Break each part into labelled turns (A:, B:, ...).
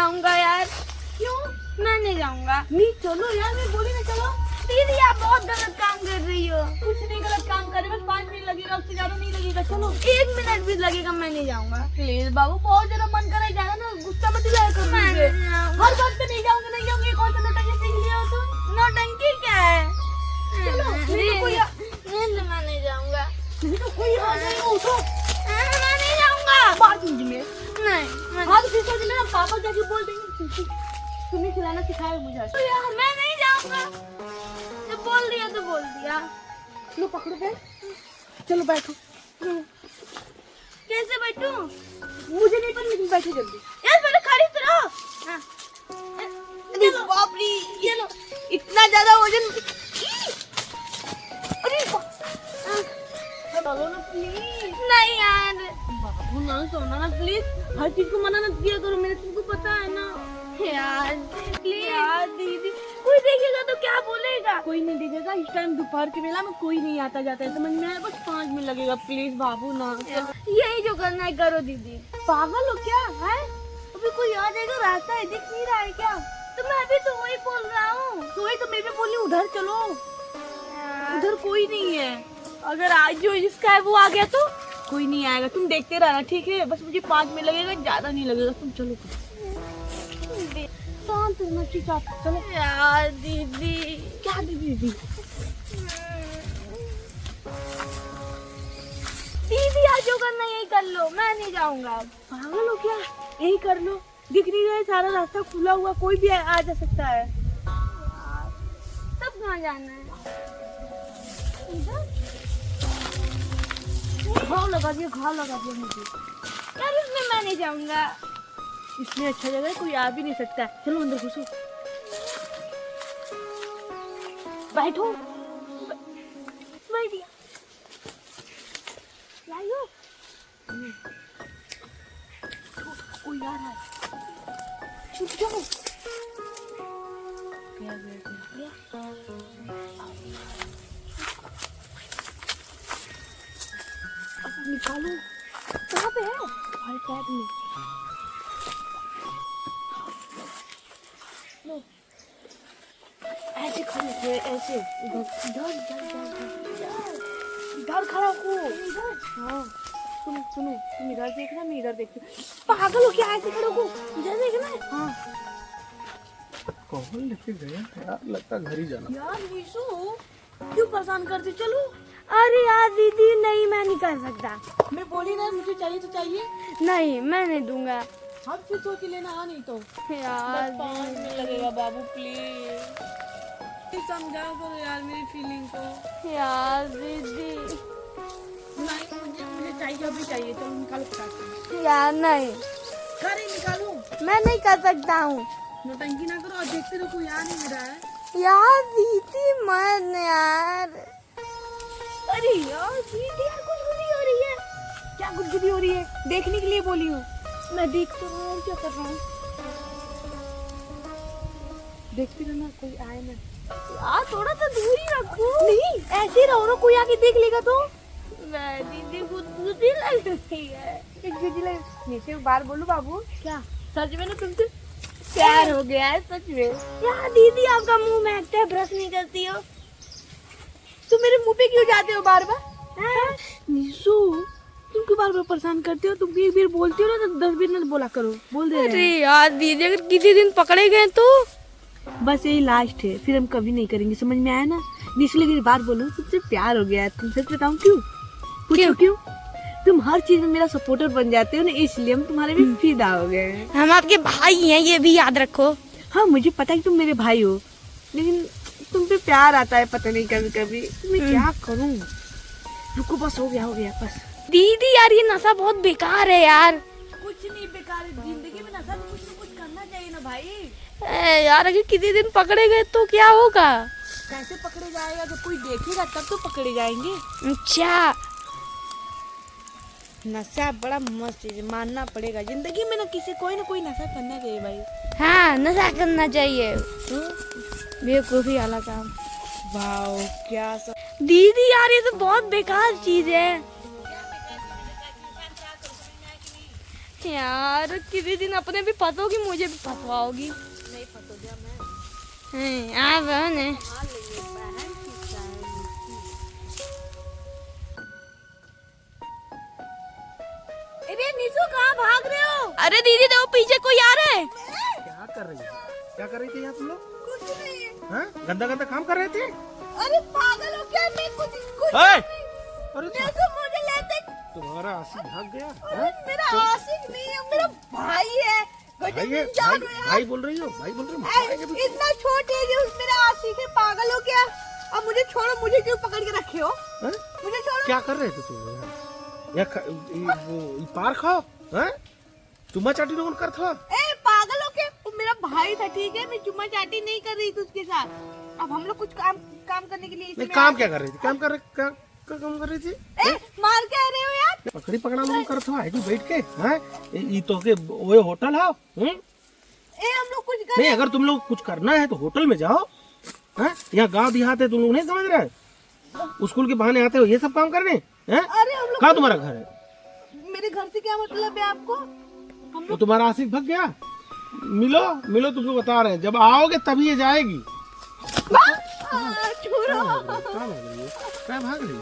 A: जाऊंगा यार।
B: क्यों?
A: मैं नहीं जाऊंगा।
B: नहीं चलो यार, मैं बोली ना चलो।
A: दीदी आप बहुत गलत काम कर रही हो।
B: कुछ नहीं गलत काम कर रहे, बस 5 मिनट लगेगा, उससे ज्यादा नहीं लगेगा। चलो
A: 1 मिनट भी लगेगा, मैं नहीं जाऊंगा।
B: प्लीज बाबू, बहुत ज्यादा मन कर रहा है जाना ना, गुस्सा मत दिलाया करो
A: मैं
B: मुझे।
A: नहीं जाऊंगा।
B: हर बात पे नहीं जाऊंगी, कौन सा नौटंकी सीख लिया हो तुम?
A: नौटंकी क्या है?
B: चलो नहीं तो कोई
A: मैं नहीं जाऊंगा।
B: नहीं तो कोई आ जाएगा, उठो।
A: मैं नहीं जाऊंगा।
B: मार दूंगी मैं।
A: नहीं मैं
B: हाथ फिर सोच लेना, पापा जाके बोल देंगे तुम्हें खिलाना सिखाया मुझे।
A: तो यार मैं नहीं जाऊंगा। जब बोल दिया तो बोल दिया।
B: लो पकड़ो बैग, चलो बैठो।
A: कैसे बैठूं?
B: मुझे नहीं पता, लेकिन बैठो जल्दी।
A: यार पहले खड़ी तो रहो। हाँ।
B: अरे बाप रे, ये लो, इतना ज्यादा वजन। अरे चलो ना प्लीज।
A: नहीं यार।
B: बाबू ना सोना ना प्लीज, हर चीज को मना मत किया करो, मैंने तुमको पता है ना।
A: यार प्लीज यार दीदी, कोई देखेगा तो क्या बोलेगा?
B: कोई नहीं देखेगा, इस टाइम दोपहर के बेला में कोई नहीं आता जाता है, समझ में आया? बस 5 मिनट लगेगा, प्लीज बाबू ना।
A: यही जो करना है करो दीदी।
B: पागल हो क्या है? अभी कोई आ जाएगा, रास्ता है, दिख नहीं रहा है क्या?
A: तो मैं भी तो वही बोल रहा हूँ।
B: तो वही तो मैं भी बोली, उधर चलो, उधर कोई नहीं है। अगर आज जो जिसका है वो आ गया तो कोई नहीं आएगा, तुम देखते रहना ठीक है? बस मुझे 5 मिनट लगेगा, ज्यादा नहीं लगेगा, तुम चलो। शांत रहना, चुपचाप चलो।
A: यार दीदी।
B: क्या दीदी?
A: दीदी आज जो करना यही कर लो, मैं नहीं जाऊंगा।
B: पागल हो क्या? यही कर लो, दिख नहीं रहा है, सारा रास्ता खुला हुआ, कोई भी आ जा सकता है।
A: तब कहाँ जाना है?
B: घाव लगा दिया मुझे।
A: यार इसमें मैं नहीं जाऊंगा।
B: इसमें अच्छा जगह है, कोई आ भी नहीं सकता। चलो अंदर घुसो, बैठो।
A: बैठिए। लाइयो।
B: कोई आ रहा है, छुप जाओ। निकालो।
A: कहाँ पे है?
B: भाई टैग में। लो, ऐसे खड़े थे, ऐसे इधर इधर खड़ा हो। हाँ तुम इधर देखना, मैं इधर देखती हूँ। पागल हो क्या? ऐसे खड़े हो, इधर देखना है। हाँ
C: कौन लेके गया यार, लगता घर ही जाना।
B: यार विशु, क्यों परेशान करते? चलो।
A: अरे यार दीदी नहीं, मैं नहीं कर सकता।
B: मैं बोली ना, मुझे चाहिए तो चाहिए।
A: नहीं मैं नहीं दूंगा।
B: हम फिर सोच लेना, हाँ नहीं तो
A: यार
B: बस 5 मिनट लगेगा बाबू, प्लीज समझा करो यार मेरी फीलिंग को।
A: यार दीदी।
B: नहीं, मुझे चाहिए, अभी चाहिए। चलो निकालो फटाफट।
A: यार नहीं,
B: करे निकालो,
A: मैं नहीं कर सकता हूँ।
B: नौटंकी ना करो, और देखते रहो कोई आ नहीं रहा है।
A: यार दीदी मन यार।
B: अरे यार दीदी, यार गुदगुदी हो रही है। क्या गुदगुदी हो रही है? देखने के लिए बोली हूँ। मैं देख तो रहा हूँ, क्या कर रहा हूँ। देखती रहना, कोई आए ना।
A: यार थोड़ा सा दूर ही रखो।
B: नहीं, ऐसे ही रहो ना, कोई आके देख लेगा तो।
A: मैं दीदी गुदगुदी लग रही है।
B: नीचे बार बोलू बाबू, क्या सच में ना तुमसे
A: प्यार हो गया है सच में। यार दीदी आपका मुंह महकता है, ब्रश नहीं करती हो।
B: तुम मेरे मुंह पे क्यों जाते हो बार बार? निशु, तुम क्यों बार बार परेशान करते हो? तुम भी एक बार बोलती हो ना, तो 10 बार मत बोला करो। बोल दे रहे
A: अरे
B: हैं।
A: यार दीदी अगर किसी दिन पकड़े गए तो?
B: बस यही लास्ट है, फिर हम कभी नहीं करेंगे, समझ में आया ना? निशु लेकिन बात बोलो, तुमसे प्यार हो गया है। तुम सच बताऊं क्यों? पूछो क्यों? तुम हर चीज में मेरा सपोर्टर बन जाते हो ना, इसलिए हम तुम्हारे भी फिदा हो गए हैं।
A: हम आपके भाई हैं, ये भी याद रखो।
B: हाँ मुझे पता है कि तुम मेरे भाई हो, लेकिन तुम पे प्यार आता है, पता नहीं कभी कभी। मैं क्या करूं? रुको, बस हो गया बस।
A: दीदी यार ये नशा बहुत बेकार है यार।
B: कुछ नहीं बेकार है, जिंदगी में नशा तो कुछ करना चाहिए ना भाई।
A: यार अगर किसी दिन पकड़े गए तो क्या होगा?
B: कैसे पकड़े जाएगा? जब कोई देखेगा तब तो पकड़े जाएंगे।
A: अच्छा
B: नशा बड़ा मस्त चीज है, मानना पड़ेगा। जिंदगी में ना किसी कोई ना कोई नशा करना चाहिए भाई।
A: हाँ नशा करना चाहिए, बेवकूफी वाला काम।
B: वाओ क्या सब।
A: दीदी यार ये तो बहुत बेकार चीज है। यार किसी दिन अपने भी फंसोगी, मुझे भी फंसवाओगी।
B: नहीं फंसो गया मैं।
A: आप बहन है।
B: मान लेंगे बहन की चाहे। अरे निशु कहाँ भाग रहे हो?
A: अरे दीदी देखो पीछे कोई आ रहा है।
C: क्या कर रही है? क्या कर रही थी यहाँ तुम लोग?
B: कुछ नहीं।
C: हाँ? गंदा गंदा काम कर रहे थे?
B: अरे पागल हो क्या? मैं कुछ
C: अरे
B: निशु मुझे लेते।
C: तुम्हारा आशिक भाग गया?
B: अरे मेरा आशिक नहीं है, मेरा भाई है।
C: भाई है? भाई बोल रही हो? भाई बोल रही हो?
B: इतना छोटे है मेरा आशिक है, पागल हो क्या? अब मुझे छोड़ो, मुझे क्यों पकड़ के रखे हो?
C: हाँ?
B: मुझे छोड़ो।
C: क्या कर रहे थे तुम यहाँ? वो पार खाओ? हाँ? चुम्मा चाटी लोगों कर था?
B: ए पागल हो क्या? वो मेरा भाई था, ठीक है? मैं चुम्मा चाटी नहीं कर रही थी उसके साथ। अब हम लोग कुछ काम करने के लिए
C: नहीं,
B: इसमें
C: काम क्या कर रही थी? काम कर रही थी?
B: ए मार क्या रहे हो यार?
C: पकड़ी पकड़ा लोग कर था है बैठ के? हाँ? ये तो के वो होटल है?
B: ए हम लोग कुछ कर
C: नहीं, अगर तुम लोग कुछ करना है तो होटल में जाओ। हाँ? यहाँ गांव देहात है, तुम लोग नहीं समझ रहे? स्कूल के बहाने आते हो ये सब काम करने? हैं?
B: अरे हम लोग
C: कहाँ तुम्हारा घर है?
B: मेरे घर से क्या मतलब है आपको? हम
C: तो तुम्हारा आशिक भाग गया? मिलो तुमको बता रहे हैं, जब आओगे तभी ये जाएगी।
B: छोड़ो,
C: क्या भाग रही है?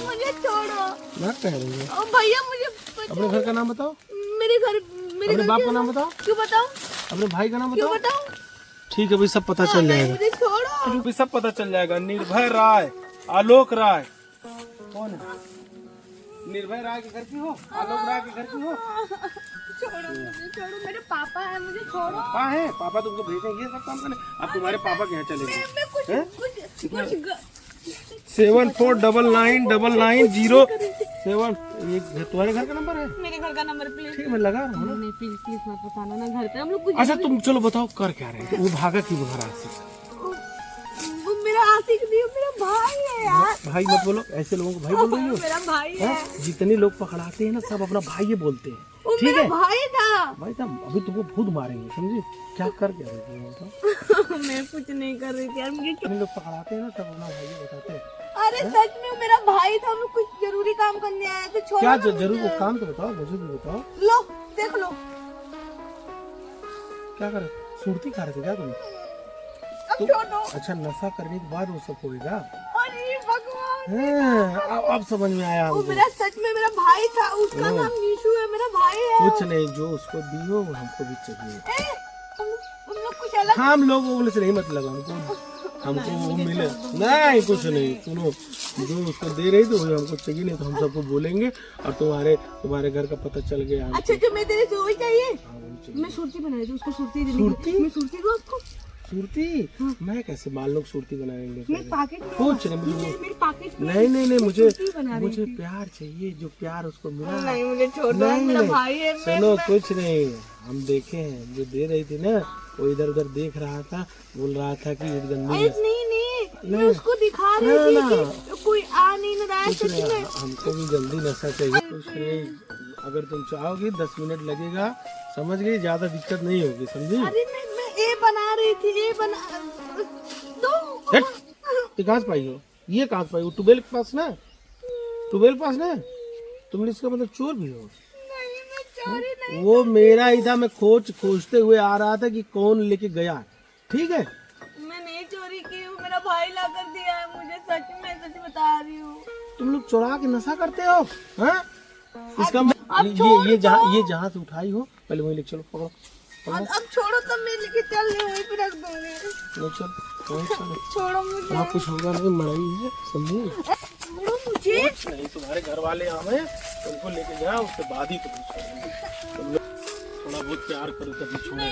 B: मुझे छोड़ो।
C: क्या कह रही है?
B: ओ भैया मुझे
C: अपने घर का नाम बताओ।
B: मेरे घर
C: अपने बाप का नाम बताओ।
B: क्यों बताऊं?
C: अपने भाई का नाम
B: क्यों
C: बताओ।
B: बताऊं?
C: ठीक है भाई, सब पता चल जाएगा।
B: मुझे छोड़ो।
C: अभी सब पता चल जाएगा। निर्भय राय, आलोक राय कौन है? निर्भय राय के घर की हो? आलोक राय के घर की हो?
B: छोड़ो मुझे, छोड़ो। मेरे पापा है, मुझे छोड़ो।
C: पापा है? पापा तुमको भेजेंगे ये सब काम करने? अब तुम्हारे पापा के यहाँ चलेंगे।
B: मैं कुछ
C: हैं?
B: कुछ
C: 74990907। ये तुम्हारे घर का नंबर है?
B: मेरे घर का नंबर प्लीज।
C: ठीक है, मैं लगा रहा हूँ।
B: नहीं प्लीज प्लीज मत बताना ना, घर पे हम लोग कुछ।
C: अच्छा तुम चलो बताओ कर क्या रहे थे? वो भागा क्यों घर से?
B: वो मेरा आशिक नहीं, वो मेरा भाई है यार।
C: भाई मत बोलो, ऐसे लोगों को भाई बोल रही हो?
B: मेरा भाई है।
C: हैं? जितने लोग पकड़ाते हैं ना सब अपना भाई ये बोलते हैं।
B: वो
C: ठीक
B: मेरा
C: है
B: भाई था।
C: भाई साहब, अभी तुमको खुद मारेंगे, समझी? क्या कर क्या रहे थे बताओ?
B: मैं कुछ नहीं कर रही थी यार, मुझे
C: जितने लोग पकड़ाते हैं ना सब अपना भाई ये बताते हैं।
B: अरे सच में वो मेरा भाई था, हम लोग कुछ जरूरी काम करने आए थे। छोड़ो
C: क्या
B: ना
C: जरूर
B: मुझे।
C: वो काम तो बताओ, मुझे भी बताओ।
B: लो देख लो।
C: क्या करे? सुरती खा रहे थे क्या तुम?
B: अब छोड़ो।
C: अच्छा, नशा करने के बाद वो सब होएगा?
B: अरे भगवान,
C: हाँ, अब समझ में आया
B: वो
C: हमको।
B: मेरा सच में मेरा भाई था। उसका नाम निशु है, मेरा भाई है।
C: कुछ नहीं, जो उसको दियो वो हमको भी चाहिए।
B: ए, हम लोग कुछ अलग।
C: हम लोग वो से नहीं मतलब, हमको वो मिले नहीं, कुछ नहीं। सुनो, जो उसको दे रही थी वही हमको चाहिए, नहीं तो हम सबको बोलेंगे और तुम्हारे घर का पता चल गया हमको।
B: अच्छा जो मैं तेरे से वही चाहिए।
C: हाँ, वही चाहिए।
B: मैं सुर्ती बनाई थी, उसको सुर्ती देनी।
C: सुर्ती?
B: मैं सुर्ती दूँ आपको?
C: सुरती? मैं कैसे मान लोग सुरती बनाएंगे?
B: मैं पाकेट में
C: कुछ नहीं, मुझे
B: मेरे पाकेट में
C: नहीं मुझे
B: सुर्ती बना रही थी।
C: प्यार चाहिए, जो प्यार उसको मिला।
B: नहीं मुझे छोड़ दो,
C: नहीं,
B: मेरा
C: नहीं।
B: भाई है।
C: सुनो, कुछ नहीं, हम देखे हैं जो दे रही थी ना, वो इधर उधर देख रहा था, बोल रहा था कि ये गंदी है।
B: नहीं मैं
C: नहीं।
B: उसको दिखा रही
C: ना,
B: थी
C: ना।
B: कि कोई आ नहीं रहा है
C: कुछ
B: सच
C: नहीं,
B: में।
C: हमको भी जल्दी नशा चाहिए। कुछ नहीं, अगर तुम चाहोगी 10 मिनट लगेगा, समझ गई? ज्यादा दिक्कत नहीं होगी, समझी?
B: अरे मैं ए बना रही थी, ए बना दो।
C: ये कहाँ से पाई हो? ये कहाँ से पाई हो? ट्यूबवेल के पास ना? ट्यूबवेल पास ना? तुम इसका मतलब चोर भी हो?
B: नहीं मैं चोरी नहीं।
C: वो मेरा ही था, मैं खोजते हुए आ रहा था कि कौन लेके गया। ठीक है,
B: मैं नहीं चोरी की हूँ, मेरा भाई ला कर दिया है मुझे। सच बता रही हूँ।
C: तुम लोग चुरा के नशा करते हो? हाँ? इसका ये जहाँ से उठाई हो पहले वही लेके चलो, पकड़ो।
B: अब छोड़ो, तब मैं लेके चल रही हूँ, वहीं पे रख दूंगी।
C: नहीं, चल वहीं चलो।
B: छोड़ो मुझे।
C: वहाँ कुछ होगा नहीं, मड़ाई है, समझी?
B: छोड़ो मुझे।
C: कुछ नहीं, तुम्हारे घर वाले आवे, तुमको लेके जाओ, उसके बाद ही तुम छोड़ेंगे। तुम लोग थोड़ा बहुत प्यार करो तभी छोड़ो।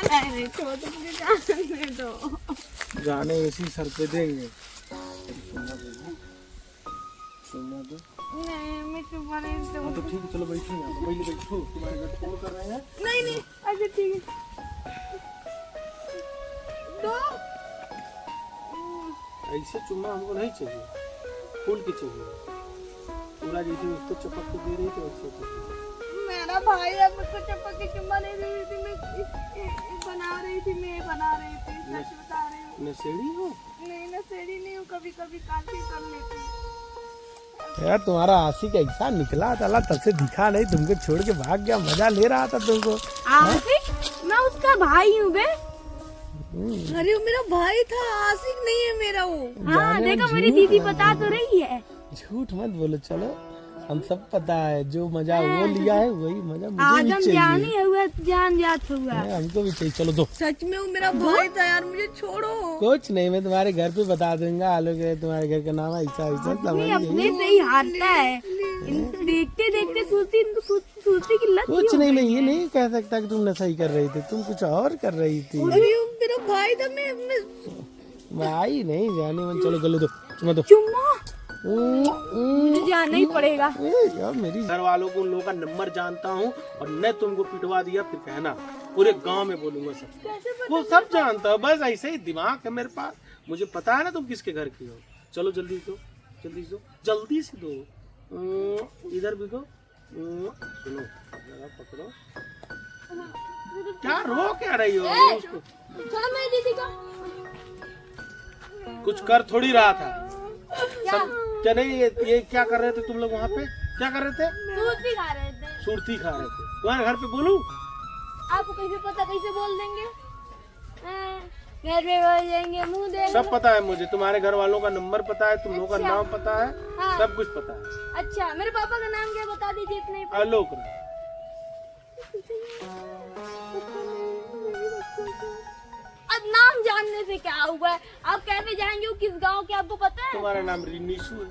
B: नहीं छोड़ दो, मुझे जाने दो।
C: जाने इसी सर पे देंगे। सुनना दो।
B: नहीं मैं चुप नहीं
C: हाँ
B: दूँ।
C: तो ठीक है, चलो बैठो यहाँ पे, पहले बैठो, तुम्हारे घर फोन कर रहे हैं।
B: नहीं अच्छा ठीक है। दो।
C: ऐसे चुम्मा हमको नहीं चाहिए, फूल के चाहिए। पूरा जैसे उसको चपक के दे रही थी वैसे चाहिए।
B: मेरा भाई है, मुझको चप्पल की चुम्मा नहीं दे रही थी। मैं बना रही थी, सच बता रही हूँ।
C: नशेड़ी हो?
B: नहीं
A: नशेड़ी नहीं हूँ, कभी कभी काफी कर लेती हूँ।
C: यार तुम्हारा आशिक ऐसा निकला चला, तब से दिखा नहीं, तुमको छोड़ के भाग गया, मजा ले रहा था तुमको।
A: आशिक? मैं उसका भाई हूँ बे।
B: अरे वो मेरा भाई था, आशिक नहीं है मेरा वो।
A: हाँ देखो मेरी दीदी बता तो रही है।
C: झूठ मत बोलो, चलो हम सब पता है, जो मजा वो लिया है वही मजा मुझे भी
A: आदम
C: चाहिए।
A: जानी हुआ जान जात हुआ।
C: हमको भी चाहिए, चलो दो।
B: सच में वो मेरा भाई था यार, मुझे छोड़ो।
C: कुछ नहीं, मैं तुम्हारे घर पे बता दूंगा, आलोक है तुम्हारे घर का नाम, ऐसा ऐसा सब
A: अपने
C: है।
A: अपने से ही हारता है। देखते देखते सूती की लत
C: कुछ नहीं, मैं ये नहीं कह सकता कि तुम नशा ही कर रही थी, तुम कुछ और कर रही थी।
B: अरे वो मेरा भाई था, मैं
C: भाई नहीं जाने मन, चलो गले दो, चुमा दो।
A: चुम्मा मुझे जाना ही पड़ेगा।
C: यार मेरी घर वालों को, उन लोगों का नंबर जानता हूँ, और न तुमको पिटवा दिया फिर कहना, पूरे गांव में बोलूंगा सब, वो सब जानता है, बस ऐसे ही दिमाग है मेरे पास, मुझे पता है ना तुम किसके घर की हो। चलो जल्दी दो, जल्दी दो, जल्दी से दो। इधर भी दो। सुनो जरा पकड़ो, क्या रो क्या रही हो उसको?
A: चलो मेरी दीदी का
C: कुछ कर थोड़ी रहा था। क्या नहीं, ये क्या कर रहे थे तुम लोग वहाँ पे, क्या कर रहे थे?
A: सूती खा रहे थे।
C: सुरती खा रहे थे। तुम्हारे घर पे बोलूं?
A: आपको कैसे पता, कैसे बोल देंगे? घर पे बोल देंगे, मुंह देंगे।
C: सब पता है मुझे, तुम्हारे घर वालों का नंबर पता है, तुम लोगों का नाम पता है,
A: हाँ।
C: सब कुछ पता है।
A: अच्छा मेरे पापा का नाम क्या बता दीजिए, इतना ही
C: आलोक राय।
A: अब नाम जानने से क्या हुआ है? आप कैसे जाएंगे वो किस गांव के, आपको पता है?
C: तुम्हारा नाम रिनीशू है।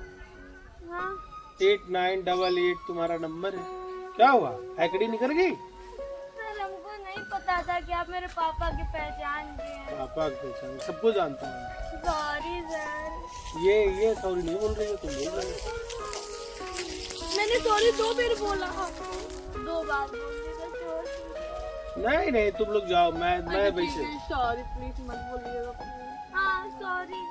A: हाँ
C: 8988 तुम्हारा नंबर है। क्या हुआ, हैकड़ी निकल गई?
A: सर हमको नहीं पता था कि आप मेरे पापा की पहचान के हैं।
C: पापा की पहचान सबको जानता हूँ।
A: Sorry sir.
C: ये सॉरी नहीं बोल रही हो, तुम बोल रहे हो।
A: मैंने सॉरी 2 बार बोला, 2 बार बोलने का सॉरी।
C: नहीं नहीं, तुम लोग जाओ, मैं वैसे।
B: सॉरी प्लीज मत बोलिएगा।
A: हाँ सॉरी।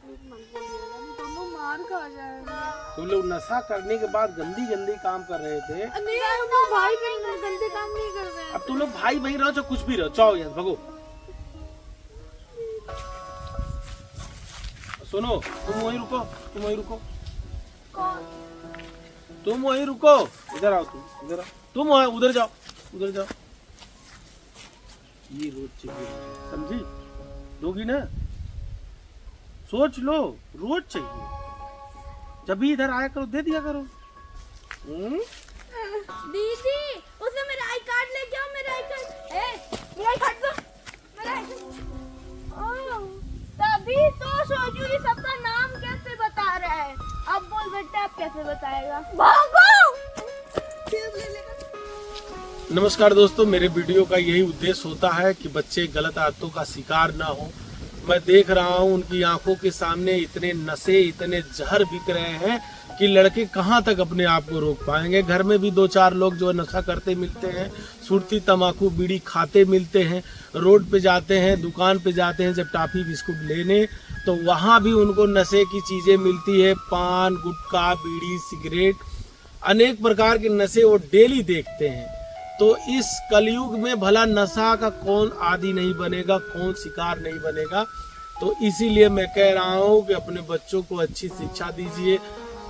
B: प्लीज मत बोलिएगा, हम दोनों मार खा जाएगा।
C: तुम लोग नशा करने के बाद गंदी गंदी काम कर रहे थे।
B: नहीं हम तो भाई बहन गंदे काम नहीं कर रहे हैं।
C: अब तुम लोग भाई बहन रहो, चाहे कुछ भी रहो, चाहो यहाँ भगो। सुनो, तुम वहीं रुको, तुम वहीं रुको, तुम वहीं रुको, इधर आओ, तुम इधर आओ, तुम उधर जाओ, उधर जाओ। ये रोज चाहिए, समझी? दोगी ना? सोच लो, रोज चाहिए, जब भी इधर आया करो दे दिया करो।
A: दीदी उसने मेरा आई कार्ड लेके आओ, मेरा आई कार्ड। मेरा आई कार्ड दो, मेरा आई कार्ड। तभी तो सोचू ये सबका नाम कैसे बता रहा है। अब बोल बेटा, आप कैसे बताएगा? भागो।
C: नमस्कार दोस्तों, मेरे वीडियो का यही उद्देश्य होता है कि बच्चे गलत आदतों का शिकार ना हो। मैं देख रहा हूँ उनकी आंखों के सामने इतने नशे, इतने जहर बिक रहे हैं कि लड़के कहाँ तक अपने आप को रोक पाएंगे। घर में भी 2-4 लोग जो नशा करते मिलते हैं, सुरती तम्बाकू बीड़ी खाते मिलते हैं, रोड पे जाते हैं, दुकान पे जाते हैं जब टॉफी बिस्कुट लेने, तो वहाँ भी उनको नशे की चीज़ें मिलती है, पान गुटखा बीड़ी सिगरेट, अनेक प्रकार के नशे वो डेली देखते हैं। तो इस कलयुग में भला नशा का कौन आदी नहीं बनेगा, कौन शिकार नहीं बनेगा। तो इसीलिए मैं कह रहा हूँ कि अपने बच्चों को अच्छी शिक्षा दीजिए,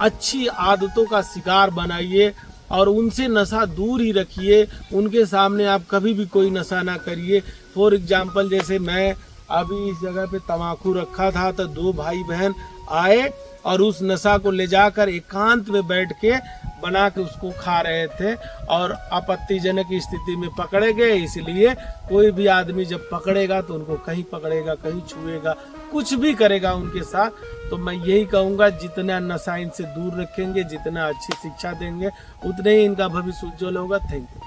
C: अच्छी आदतों का शिकार बनाइए और उनसे नशा दूर ही रखिए। उनके सामने आप कभी भी कोई नशा ना करिए। फॉर एग्जाम्पल, जैसे मैं अभी इस जगह पे तम्बाकू रखा था तो 2 भाई बहन आए और उस नशा को ले जाकर एकांत में बैठ के बना के उसको खा रहे थे और आपत्तिजनक स्थिति में पकड़े गए। इसलिए कोई भी आदमी जब पकड़ेगा तो उनको कहीं पकड़ेगा, कहीं छुएगा, कुछ भी करेगा उनके साथ। तो मैं यही कहूँगा, जितना नशा इनसे दूर रखेंगे, जितना अच्छी शिक्षा देंगे, उतने ही इनका भविष्य उज्जवल होगा। Thank you.